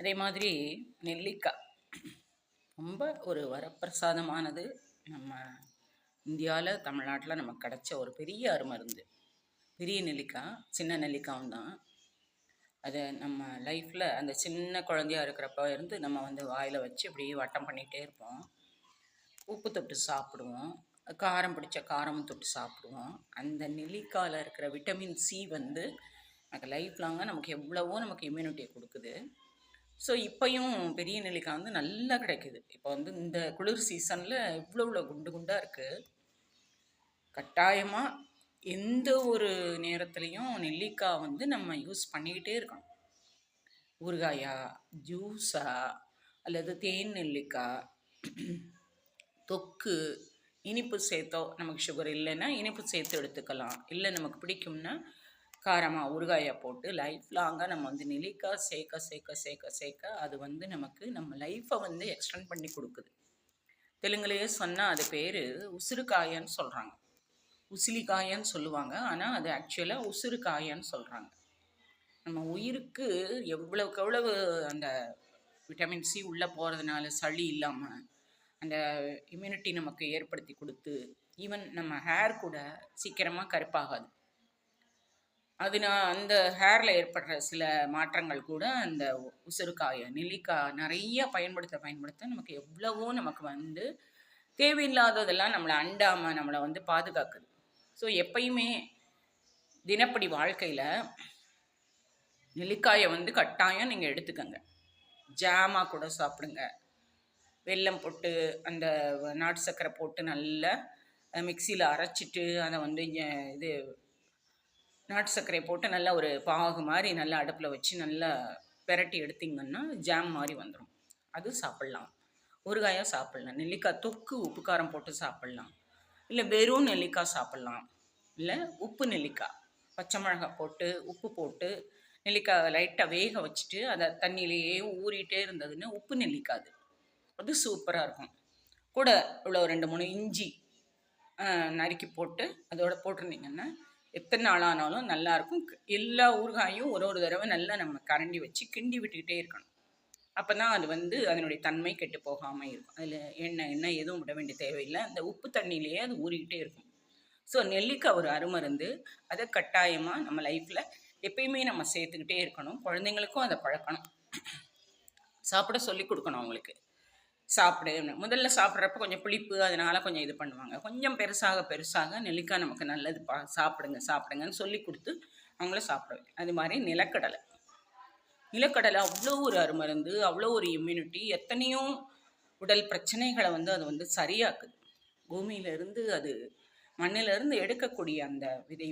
அதே மாதிரி நெல்லிக்காய் ரொம்ப ஒரு வரப்பிரசாதமானது. நம்ம இந்தியாவில் தமிழ்நாட்டில் நமக்கு கிடைச்ச ஒரு பெரிய அருமருந்து. பெரிய நெல்லிக்காய், சின்ன நெல்லிக்காயும் தான். அதை நம்ம லைஃப்பில் அந்த சின்ன குழந்தையா இருக்கிறப்ப இருந்து நம்ம வாயில் வச்சு இப்படி வட்டம் பண்ணிகிட்டே இருப்போம். உப்பு தொட்டு சாப்பிடுவோம், காரம் பிடிச்ச காரமும் தொட்டு சாப்பிடுவோம். அந்த நெல்லிக்காயில் இருக்கிற விட்டமின் சி நமக்கு லைஃப் லாங்காக நமக்கு எவ்வளவோ நமக்கு இம்யூனிட்டியை கொடுக்குது. ஸோ இப்போயும் பெரிய நெல்லிக்காய் நல்லா கிடைக்குது. இப்போ இந்த குளிர் சீசனில் இவ்வளோ குண்டு குண்டாக இருக்குது. கட்டாயமாக எந்த ஒரு நேரத்துலையும் நெல்லிக்காய் நம்ம யூஸ் பண்ணிக்கிட்டே இருக்கணும். ஊறுகாயா, ஜூஸா, அல்லது தேன் நெல்லிக்காய், தொக்கு, இனிப்பு சேர்த்தோ, நமக்கு சுகர் இல்லைன்னா இனிப்பு சேர்த்து எடுத்துக்கலாம். இல்லை நமக்கு பிடிக்கும்னா காரமாக ஊறுகாயை போட்டு லைஃப் லாங்காக நம்ம நெல்லிக்காய் சேர்க்க சேர்க்க சேர்க்க சேர்க்க அது நமக்கு நம்ம லைஃப்பை எக்ஸ்டெண்ட் பண்ணி கொடுக்குது. தெலுங்குலேயே சொன்னால் அது பேர் உசிறுகாயன்னு சொல்கிறாங்க. உசிலிக்காயன்னு சொல்லுவாங்க, ஆனால் அது ஆக்சுவலாக உசிறுகாயன்னு சொல்கிறாங்க. நம்ம உயிருக்கு எவ்வளவுக்கு எவ்வளவு அந்த விட்டமின் சி உள்ளே போகிறதுனால சளி இல்லாமல் அந்த இம்யூனிட்டி நமக்கு ஏற்படுத்தி கொடுத்து, ஈவன் நம்ம ஹேர் கூட சீக்கிரமாக கருப்பாகாது. அந்த ஹேரில் ஏற்படுற சில மாற்றங்கள் கூட அந்த உசிறுகாயை நெல்லிக்காய் நிறைய பயன்படுத்த நமக்கு எவ்வளவோ நமக்கு தேவையில்லாததெல்லாம் நம்மளை அண்டாமல் நம்மளை பாதுகாக்குது. ஸோ எப்பயுமே தினப்படி வாழ்க்கையில் நெல்லிக்காயை கட்டாயம் நீங்கள் எடுத்துக்கங்க. ஜாமாக கூட சாப்பிடுங்க. வெல்லம் போட்டு அந்த நாட்டு சர்க்கரை போட்டு நல்லா மிக்சியில் அரைச்சிட்டு அதை இது நாட்டு சர்க்கரையை போட்டு நல்லா ஒரு பாகு மாதிரி நல்லா அடுப்பில் வச்சு நல்லா பெரட்டி எடுத்திங்கன்னா ஜாம் மாதிரி வந்துடும். அது சாப்பிட்லாம். ஊறுகாயாக சாப்பிட்லாம். நெல்லிக்காய் தொக்கு உப்பு காரம் போட்டு சாப்பிட்லாம். இல்லை வெறும் நெல்லிக்காய் சாப்பிட்லாம். இல்லை உப்பு நெல்லிக்காய், பச்சை மிளகாய் போட்டு உப்பு போட்டு நெல்லிக்காய் லைட்டாக வேக வச்சுட்டு அதை தண்ணியிலேயே ஊறிட்டே இருந்ததுன்னு உப்பு நெல்லிக்காய் அது சூப்பராக இருக்கும். கூட இவ்வளோ 2-3 இஞ்சி நறுக்கி போட்டு அதோட போட்டிருந்தீங்கன்னா எத்தனை நாள் ஆனாலும் நல்லாயிருக்கும். எல்லா ஊறுகாயும் ஒரு தடவை நல்லா நம்ம கரண்டி வச்சு கிண்டி விட்டுக்கிட்டே இருக்கணும். அப்போ தான் அது அதனுடைய தன்மை கெட்டு போகாமல் இருக்கும். அதில் எண்ணெய் எதுவும் விட வேண்டிய தேவையில்லை. அந்த உப்பு தண்ணியிலேயே அது ஊறிக்கிட்டே இருக்கும். ஸோ நெல்லிக்காய் ஒரு அருமருந்து. அதை கட்டாயமாக நம்ம லைஃப்பில் எப்பயுமே நம்ம சேர்த்துக்கிட்டே இருக்கணும். குழந்தைங்களுக்கும் அதை பழக்கணும். சாப்பிட சொல்லி கொடுக்கணும் அவங்களுக்கு. சாப்பிடு முதல்ல சாப்பிட்றப்ப கொஞ்சம் புளிப்பு, அதனால் கொஞ்சம் இது பண்ணுவாங்க. கொஞ்சம் பெருசாக நெல்லிக்காய் நமக்கு நல்லதுப்பா, சாப்பிடுங்கன்னு சொல்லி கொடுத்து அவங்கள சாப்பிட வைக்கும். அது மாதிரி நிலக்கடலை அவ்வளோ ஒரு அருமருந்து, அவ்வளோ ஒரு இம்யூனிட்டி. எத்தனையோ உடல் பிரச்சனைகளை அது சரியாக்குது. பூமியிலிருந்து அது மண்ணிலிருந்து எடுக்கக்கூடிய அந்த விதை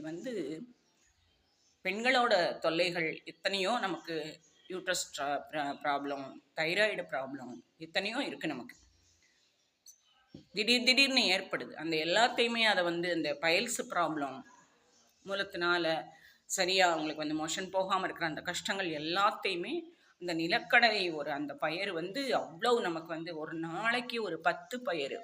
பெண்களோட தொல்லைகள் எத்தனையோ நமக்கு யூட்ரஸ் ப்ராப்ளம், தைராய்டு ப்ராப்ளம் எத்தனையோ இருக்குது நமக்கு. திடீர்னு ஏற்படுது. அந்த எல்லாத்தையுமே அதை அந்த பைல்ஸ் ப்ராப்ளம் மூலத்தினால சரியாக அவங்களுக்கு மோஷன் போகாமல் இருக்கிற அந்த கஷ்டங்கள் எல்லாத்தையுமே அந்த நிலக்கடலை அந்த பயிர் அவ்வளோ நமக்கு ஒரு நாளைக்கு ஒரு 10 பயிர்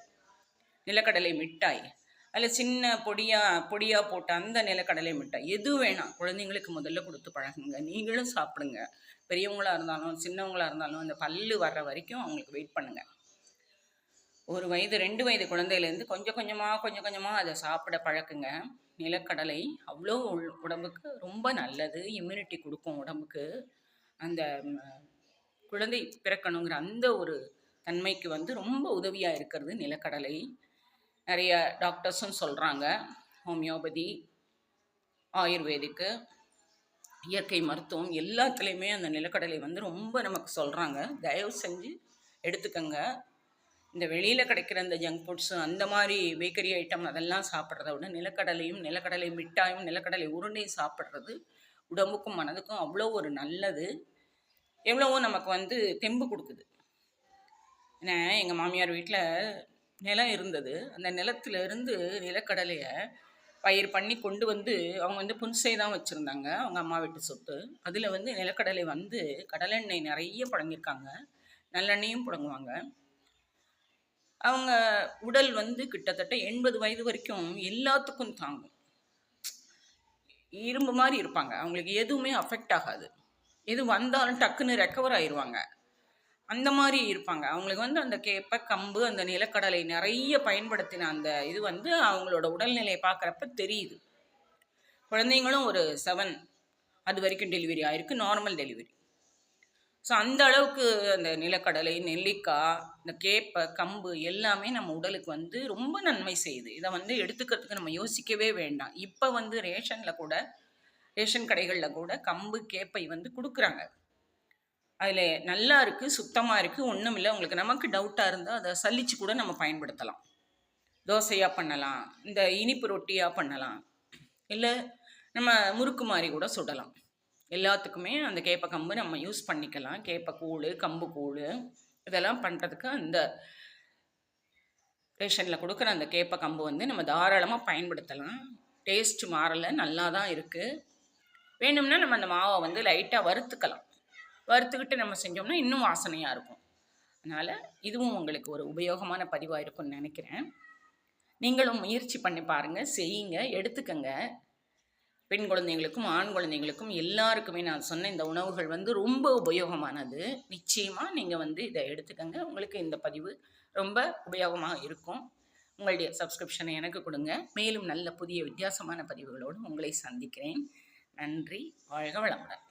நிலக்கடலை மிட்டாய், அதில் சின்ன பொடியாக போட்ட அந்த நிலக்கடலை மிட்டாய் எது வேணாம் குழந்தைங்களுக்கு முதல்ல கொடுத்து பழகுங்க. நீங்களும் சாப்பிடுங்க. பெரியவங்களாக இருந்தாலும் சின்னவங்களாக இருந்தாலும் அந்த பல்லு வர்ற வரைக்கும் அவங்களுக்கு வெயிட் பண்ணுங்கள். 1 வயது 2 வயது குழந்தையிலேருந்து கொஞ்சம் கொஞ்சமாக அதை சாப்பிட பழக்குங்க. நிலக்கடலை அவ்வளோ உடம்புக்கு ரொம்ப நல்லது. இம்யூனிட்டி கொடுக்கும் உடம்புக்கு. அந்த குழந்தை பிறக்கணுங்கிற அந்த ஒரு தன்மைக்கு ரொம்ப உதவியாக இருக்கிறது நிலக்கடலை. நிறைய டாக்டர்ஸும் சொல்கிறாங்க. ஹோமியோபதி, ஆயுர்வேதிக்கு, இயற்கை மருத்துவம் எல்லாத்துலேயுமே அந்த நிலக்கடலை ரொம்ப நமக்கு சொல்கிறாங்க. தயவு செஞ்சு எடுத்துக்கங்க. இந்த வெளியில் கிடைக்கிற இந்த ஜங்க் ஃபுட்ஸு அந்த மாதிரி பேக்கரி ஐட்டம் அதெல்லாம் சாப்பிட்றத விட நிலக்கடலையும் நிலக்கடலை மிட்டாயும் நிலக்கடலை உருண்டையும் சாப்பிட்றது உடம்புக்கும் மனதுக்கும் அவ்வளோ ஒரு நல்லது. எவ்வளவோ நமக்கு தெம்பு கொடுக்குது. ஏன்னா எங்கள் மாமியார் வீட்டில் நிலம் இருந்தது. அந்த நிலத்திலிருந்து நிலக்கடலையை பயிர் பண்ணி கொண்டு அவங்க புன்சை தான் வச்சுருந்தாங்க. அவங்க அம்மா வீட்டு சொத்து. அதில் நிலக்கடலை கடலெண்ணெய் நிறைய புழங்கியிருக்காங்க. நல்லெண்ணெயும் புழங்குவாங்க. அவங்க உடல் கிட்டத்தட்ட 80 வயது வரைக்கும் எல்லாத்துக்கும் தாங்கும். இரும்பு மாதிரி இருப்பாங்க. அவங்களுக்கு எதுவுமே அஃபெக்ட் ஆகாது. எது வந்தாலும் டக்குன்னு ரெக்கவர் ஆயிடுவாங்க. அந்த மாதிரி இருப்பாங்க. அவங்களுக்கு வந்து அந்த கேப்பை, கம்பு, அந்த நிலக்கடலை நிறைய பயன்படுத்தின அந்த இது வந்து அவங்களோட உடல்நிலையை பார்க்குறப்ப தெரியுது. குழந்தைங்களும் ஒரு 7 அது வரைக்கும் டெலிவரி ஆயிருக்கு, நார்மல் டெலிவரி. ஸோ அந்த அளவுக்கு அந்த நிலக்கடலை, நெல்லிக்காய், இந்த கேப்பை, கம்பு எல்லாமே நம்ம உடலுக்கு வந்து ரொம்ப நன்மை செய்யுது. இதை வந்து எடுத்துக்கிறதுக்கு நம்ம யோசிக்கவே வேண்டாம். இப்போ வந்து ரேஷன் கடைகளில் கூட கம்பு, கேப்பை வந்து கொடுக்குறாங்க. அதில் நல்லா இருக்குது, சுத்தமாக இருக்குது, ஒன்றும் இல்லை. உங்களுக்கு நமக்கு டவுட்டாக இருந்தால் அதை சலிச்சு கூட நம்ம பயன்படுத்தலாம். தோசையாக பண்ணலாம், இந்த இனிப்பு ரொட்டியாக பண்ணலாம், இல்லை நம்ம முறுக்கு மாதிரி கூட சுடலாம். எல்லாத்துக்குமே அந்த கேப்பை கம்பு நம்ம யூஸ் பண்ணிக்கலாம். கேப்பை கூழ், கம்பு கூழ் இதெல்லாம் பண்ணுறதுக்கு அந்த ரேஷனில் கொடுக்குற அந்த கேப்பை கம்பு வந்து நம்ம தாராளமாக பயன்படுத்தலாம். டேஸ்ட் மாறலை, நல்லா தான் இருக்குது. வேணும்னா நம்ம அந்த மாவை வந்து லைட்டாக வறுத்துக்கலாம். வறுத்துக்கிட்டு நம்ம செஞ்சோம்னா இன்னும் வாசனையாக இருக்கும். அதனால் இதுவும் உங்களுக்கு ஒரு உபயோகமான பதிவாக இருக்கும்னு நினைக்கிறேன். நீங்களும் முயற்சி பண்ணி பாருங்கள், செய்யுங்க, எடுத்துக்கங்க. பெண் குழந்தைங்களுக்கும் ஆண் குழந்தைங்களுக்கும் எல்லாருக்குமே நான் சொன்ன இந்த உணவுகள் வந்து ரொம்ப உபயோகமானது. நிச்சயமாக நீங்கள் வந்து இதை எடுத்துக்கங்க. உங்களுக்கு இந்த பதிவு ரொம்ப உபயோகமாக இருக்கும். உங்களுடைய சப்ஸ்கிரிப்ஷனை எனக்கு கொடுங்க. மேலும் நல்ல புதிய வித்தியாசமான பதிவுகளோடு உங்களை சந்திக்கிறேன். நன்றி. வாழ்க வளமுடன்.